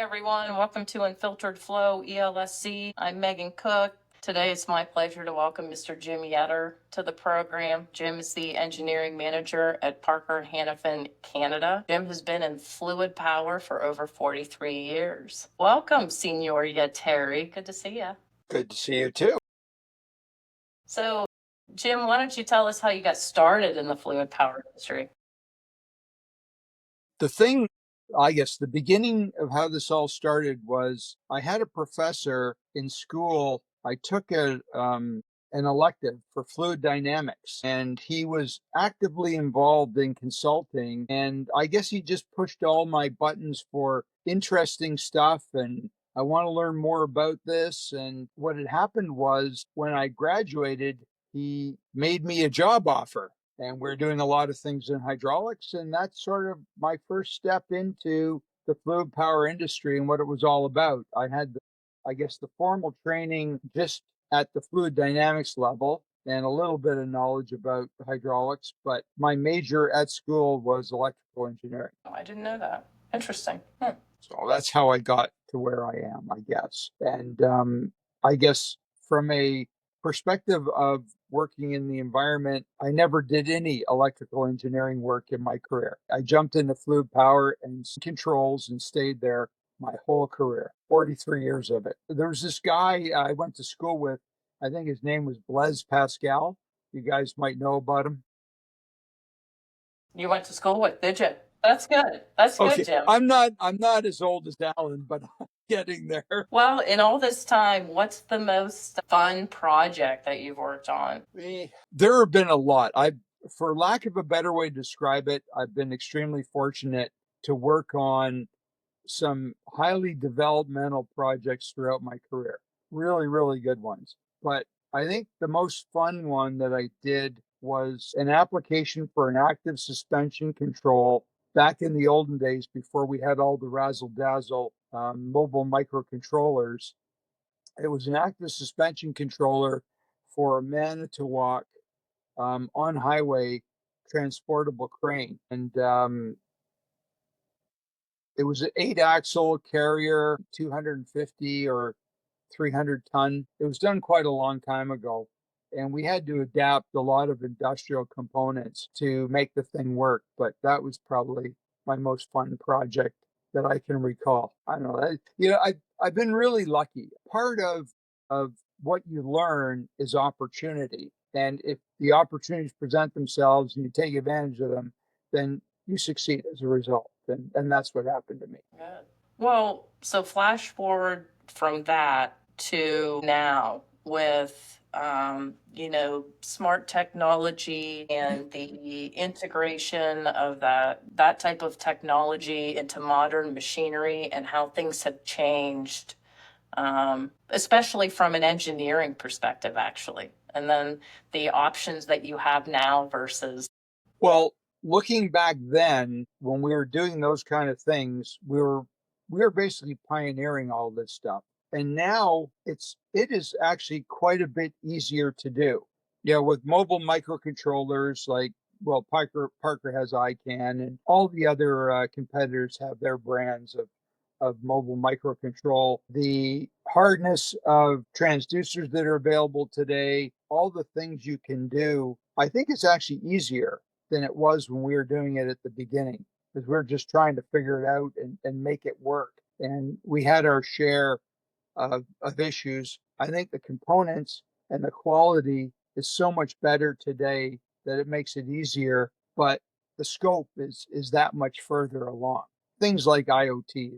Hi, everyone. Welcome to Unfiltered Flow ELSC. I'm Megan Cook. Today it's my pleasure to welcome Mr. Jim Yetter to the program. Jim is the engineering manager at Parker Hannifan Canada. Jim has been in fluid power for over 43 years. Welcome, Senior Yetteri. Good to see you. Good to see you too. So, Jim, why don't you tell us how you got started in the fluid power industry? The beginning of how this all started was I had a professor in school. I took an elective for fluid dynamics, and he was actively involved in consulting. And I guess he just pushed all my buttons for interesting stuff. And I want to learn more about this. And what had happened was when I graduated, he made me a job offer, and we're doing a lot of things in hydraulics. And that's sort of my first step into the fluid power industry and what it was all about. I had, the formal training just at the fluid dynamics level and a little bit of knowledge about hydraulics, but my major at school was electrical engineering. Oh, I didn't know that. Interesting. So that's how I got to where I am, I guess. And I guess from a perspective of working in the environment, I never did any electrical engineering work in my career. I jumped into fluid power and controls and stayed there my whole career, 43 years of it. There was this guy I went to school with. I think his name was Blaise Pascal. You guys might know about him. You went to school with, did you? That's good. That's good, Jim. I'm not as old as Alan, but I'm getting there. Well, in all this time, what's the most fun project that you've worked on? There have been a lot. For lack of a better way to describe it, I've been extremely fortunate to work on some highly developmental projects throughout my career. Really, really good ones. But I think the most fun one that I did was an application for an active suspension control back in the olden days before we had all the razzle dazzle mobile microcontrollers. It was an active suspension controller for a Manitowoc on highway transportable crane. And it was an 8-axle carrier, 250 or 300 ton. It was done quite a long time ago. And we had to adapt a lot of industrial components to make the thing work. But that was probably my most fun project that I can recall. I don't know. I've been really lucky. Part of what you learn is opportunity. And if the opportunities present themselves and you take advantage of them, then you succeed as a result. And that's what happened to me. Good. Well, so flash forward from that to now with smart technology and the integration of that type of technology into modern machinery and how things have changed, especially from an engineering perspective, actually, and then the options that you have now versus. Well, looking back then, when we were doing those kind of things, we were basically pioneering all this stuff. And now it is actually quite a bit easier to do. With mobile microcontrollers like, well, Parker has ICANN, and all the other competitors have their brands of mobile microcontrol. The hardness of transducers that are available today, all the things you can do, I think it's actually easier than it was when we were doing it at the beginning, because we're just trying to figure it out and make it work. And we had our share of issues. I think the components and the quality is so much better today that it makes it easier, but the scope is that much further along. Things like IoT,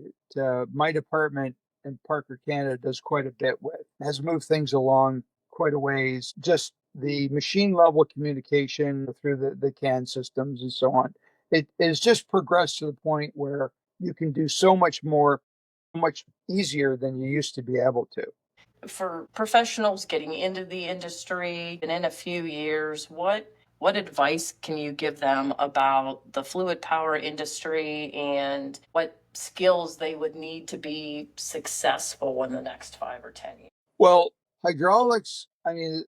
my department in Parker Canada does quite a bit with, has moved things along quite a ways. Just the machine level communication through the CAN systems and so on. It has just progressed to the point where you can do so much more, much easier than you used to be able to. For professionals getting into the industry and in a few years, what advice can you give them about the fluid power industry and what skills they would need to be successful in the next 5 or 10 years? Well, hydraulics, I mean,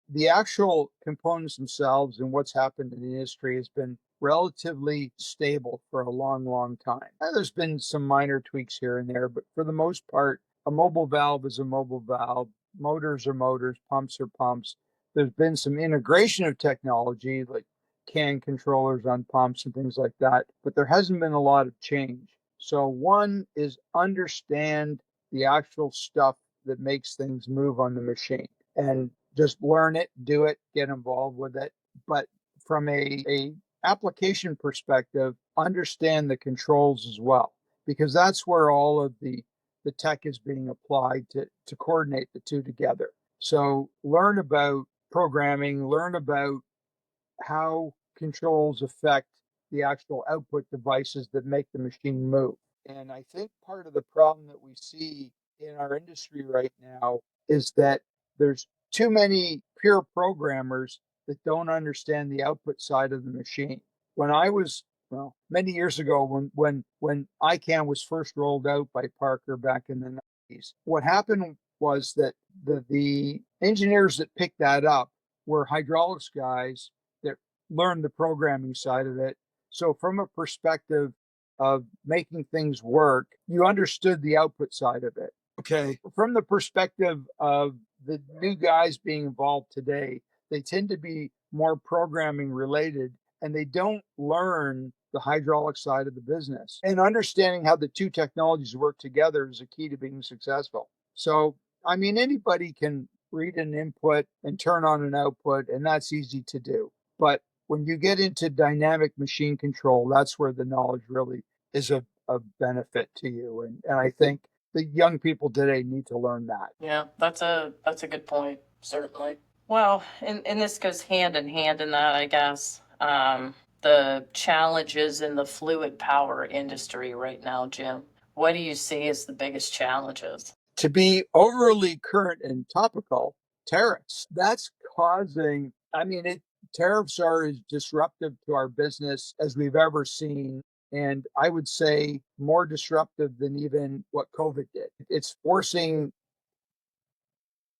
the actual components themselves and what's happened in the industry has been relatively stable for a long, long time. There's been some minor tweaks here and there, but for the most part, a mobile valve is a mobile valve. Motors are motors, pumps are pumps. There's been some integration of technology like CAN controllers on pumps and things like that, but there hasn't been a lot of change. So one is understand the actual stuff that makes things move on the machine and just learn it, do it, get involved with it. But from a application perspective, understand the controls as well, because that's where all of the tech is being applied to coordinate the two together. So learn about programming, learn about how controls affect the actual output devices that make the machine move. And I think part of the problem that we see in our industry right now is that there's too many pure programmers that don't understand the output side of the machine. When I was, well, many years ago, when ICANN was first rolled out by Parker back in the 90s, what happened was that the engineers that picked that up were hydraulics guys that learned the programming side of it. So from a perspective of making things work, you understood the output side of it. Okay. From the perspective of the new guys being involved today, they tend to be more programming related and they don't learn the hydraulic side of the business. And understanding how the two technologies work together is a key to being successful. So, I mean, anybody can read an input and turn on an output, and that's easy to do. But when you get into dynamic machine control, that's where the knowledge really is of benefit to you. And I think the young people today need to learn that. Yeah, that's a good point, certainly. Well, and this goes hand in hand in that, I guess. The challenges in the fluid power industry right now, Jim. What do you see as the biggest challenges? To be overly current and topical, tariffs. That's causing, I mean, tariffs are as disruptive to our business as we've ever seen. And I would say more disruptive than even what COVID did. It's forcing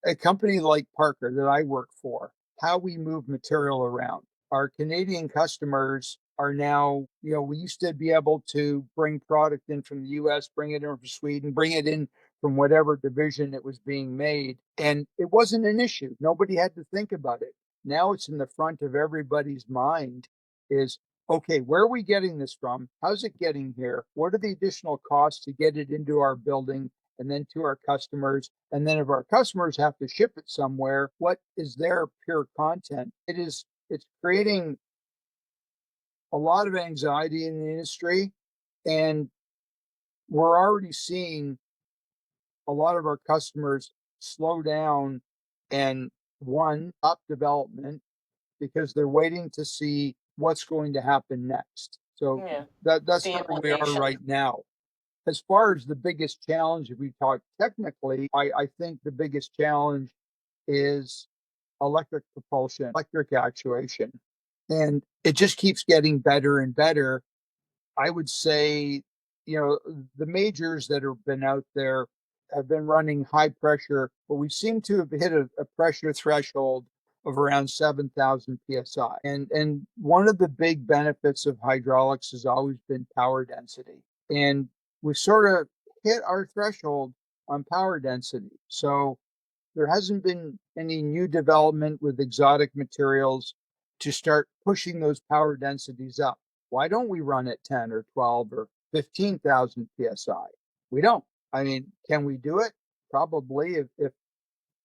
a company like Parker that I work for, how we move material around. Our Canadian customers are now, we used to be able to bring product in from the US, bring it in from Sweden, bring it in from whatever division it was being made. And it wasn't an issue. Nobody had to think about it. Now it's in the front of everybody's mind is, okay, where are we getting this from? How's it getting here? What are the additional costs to get it into our building and then to our customers? And then if our customers have to ship it somewhere, what is their pure content? It's creating a lot of anxiety in the industry. And we're already seeing a lot of our customers slow down and stop development because they're waiting to see what's going to happen next. So Yeah, that's the where we are implication. right now. As far as the biggest challenge, if we talk technically, I think the biggest challenge is electric propulsion, electric actuation. And it just keeps getting better and better. I would say, the majors that have been out there have been running high pressure, but we seem to have hit a pressure threshold of around 7,000 psi. And one of the big benefits of hydraulics has always been power density. And we sort of hit our threshold on power density. So there hasn't been any new development with exotic materials to start pushing those power densities up. Why don't we run at 10 or 12 or 15,000 psi? We don't. I mean, can we do it? Probably if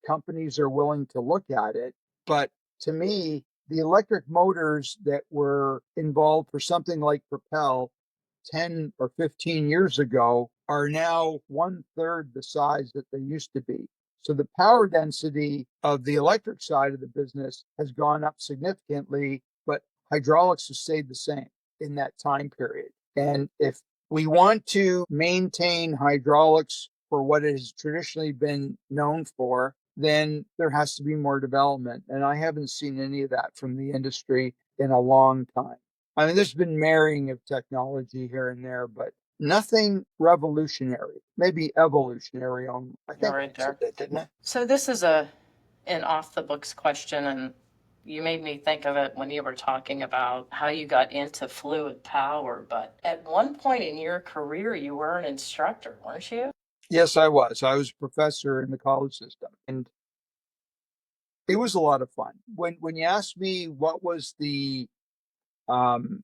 companies are willing to look at it. But to me, the electric motors that were involved for something like Propel 10 or 15 years ago are now one third the size that they used to be. So the power density of the electric side of the business has gone up significantly, but hydraulics has stayed the same in that time period. And if we want to maintain hydraulics for what it has traditionally been known for, then there has to be more development. And I haven't seen any of that from the industry in a long time. I mean, there's been marrying of technology here and there, but nothing revolutionary, maybe evolutionary. I You're think I right answered there. that, didn't I? So this is a an off the books question, and you made me think of it when you were talking about how you got into fluid power. But at one point in your career, you were an instructor, weren't you? Yes, I was. I was a professor in the college system, and it was a lot of fun. When you asked me what was um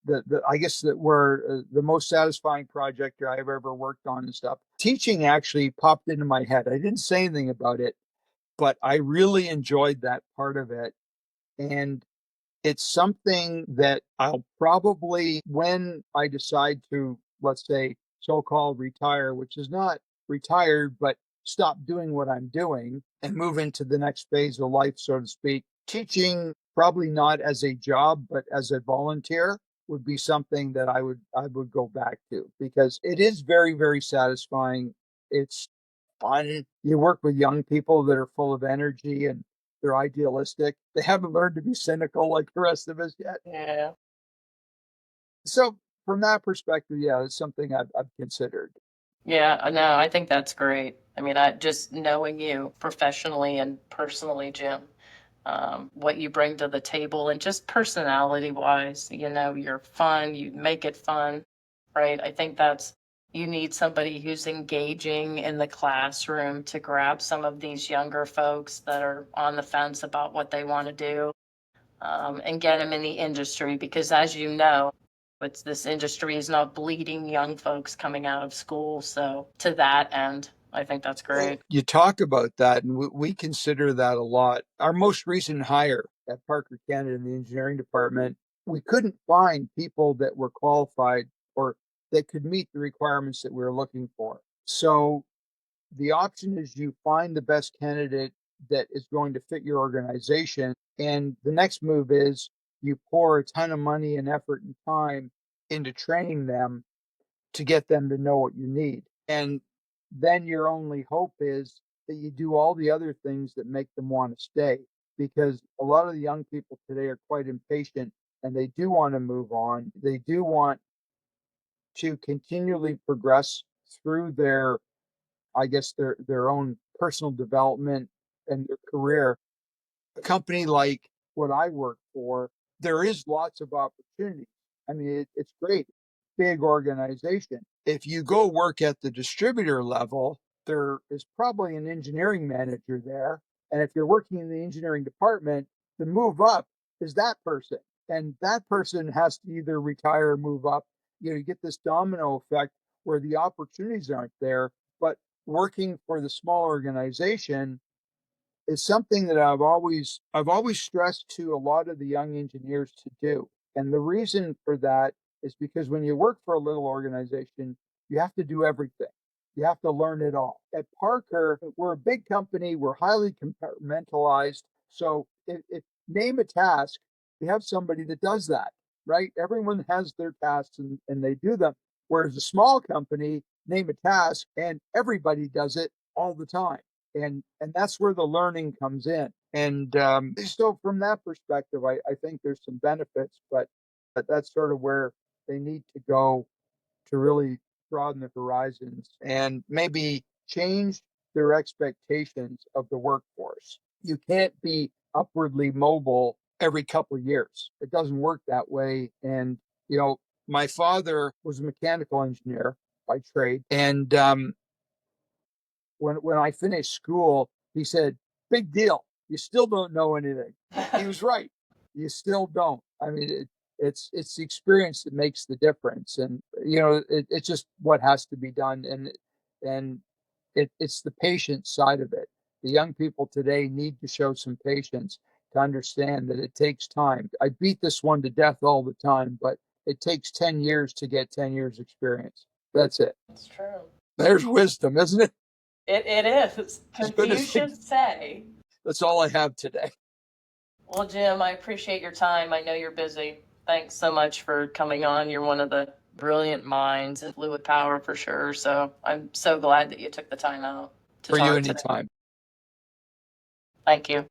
the I guess that were the most satisfying project I've ever worked on and stuff, teaching actually popped into my head. I didn't say anything about it, but I really enjoyed that part of it. And it's something that I'll probably, when I decide to, let's say, so-called retire, which is not retired, but stop doing what I'm doing and move into the next phase of life, so to speak. Teaching, probably not as a job, but as a volunteer, would be something that I would go back to, because it is very, very satisfying. It's fun. You work with young people that are full of energy and they're idealistic. They haven't learned to be cynical like the rest of us yet. Yeah. So from that perspective, yeah, it's something I've considered. Yeah, no, I think that's great. I mean, I just knowing you professionally and personally, Jim, what you bring to the table and just personality wise, you're fun, you make it fun, right? I think that's, you need somebody who's engaging in the classroom to grab some of these younger folks that are on the fence about what they want to do, and get them in the industry because, as you know, it's this industry is not bleeding young folks coming out of school. So to that end, I think that's Well, great. you talk about that, and we consider that a lot. Our most recent hire at Parker Canada in the engineering department, we couldn't find people that were qualified or that could meet the requirements that we were looking for. So the option is you find the best candidate that is going to fit your organization. And the next move is you pour a ton of money and effort and time into training them to get them to know what you need. And then your only hope is that you do all the other things that make them want to stay. Because a lot of the young people today are quite impatient and they do want to move on. They do want to continually progress through their, I guess, their own personal development and their career. A company like what I work for, there is lots of opportunity. I mean, it's great, big organization. If you go work at the distributor level, there is probably an engineering manager there. And if you're working in the engineering department, the move up is that person. And that person has to either retire or move up. You get this domino effect where the opportunities aren't there. But working for the small organization is something that I've always stressed to a lot of the young engineers to do. And the reason for that is because when you work for a little organization, you have to do everything. You have to learn it all. At Parker, we're a big company, we're highly compartmentalized. So if name a task, we have somebody that does that, right? Everyone has their tasks and they do them. Whereas a small company, name a task and everybody does it all the time, and that's where the learning comes in. And so from that perspective, I think there's some benefits, but that's sort of where they need to go to really broaden the horizons and maybe change their expectations of the workforce. You can't be upwardly mobile every couple of years. It doesn't work that way. And you know, my father was a mechanical engineer by trade, and when I finished school, he said, "Big deal. You still don't know anything." He was right. You still don't. I mean, it's the experience that makes the difference, and it's just what has to be done, and it's the patient side of it. The young people today need to show some patience to understand that it takes time. I beat this one to death all the time, but it takes 10 years to get 10 years experience. That's it. That's true. There's wisdom, isn't it? It is. As good as they Confucius say. That's all I have today. Well, Jim, I appreciate your time. I know you're busy. Thanks so much for coming on. You're one of the brilliant minds in fluid power for sure. So I'm so glad that you took the time out to For you talk today. anytime. Thank you.